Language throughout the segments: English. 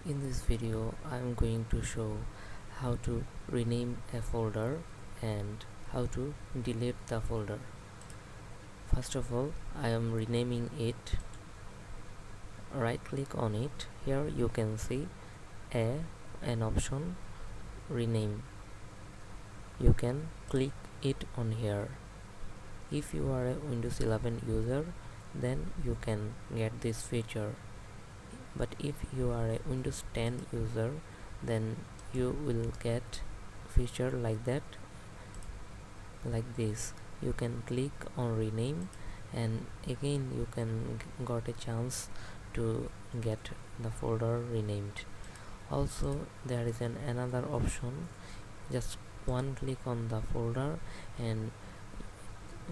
In this video, I am going to show how to rename a folder and how to delete the folder. First of all, I am renaming it. Right click on it. Here you can see an option, rename. You can click it on here. If you are a Windows 11 user, then you can get this feature. But if you are a Windows 10 user, then you will get feature like that, like this. You can click on rename, and again you can got a chance to get the folder renamed. Also, there is another option. Just one click on the folder and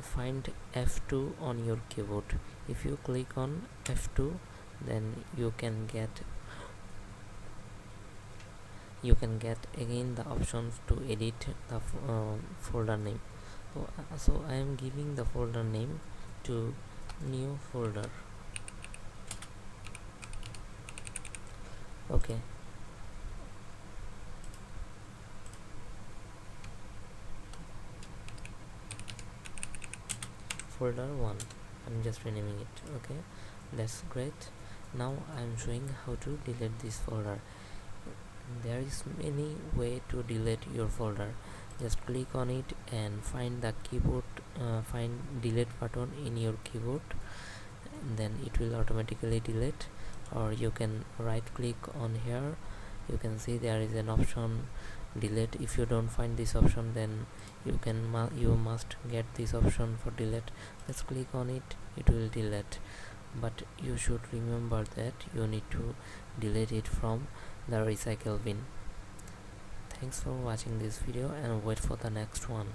find F2 on your keyboard. If you click on F2, then you can get again the options to edit the folder name. So I am giving the folder name to new folder. Okay, folder 1. I'm just renaming it. Okay, that's great. Now I'm showing how to delete this folder. There is many way to delete your folder. Just click on it and find the keyboard, find delete button in your keyboard, and then it will automatically delete. Or you can right click on here. You can see there is an option delete. If you don't find this option, then you must get this option for delete. Let's click on it. It will delete, but you should remember that you need to delete it from the recycle bin. Thanks for watching this video and wait for the next one.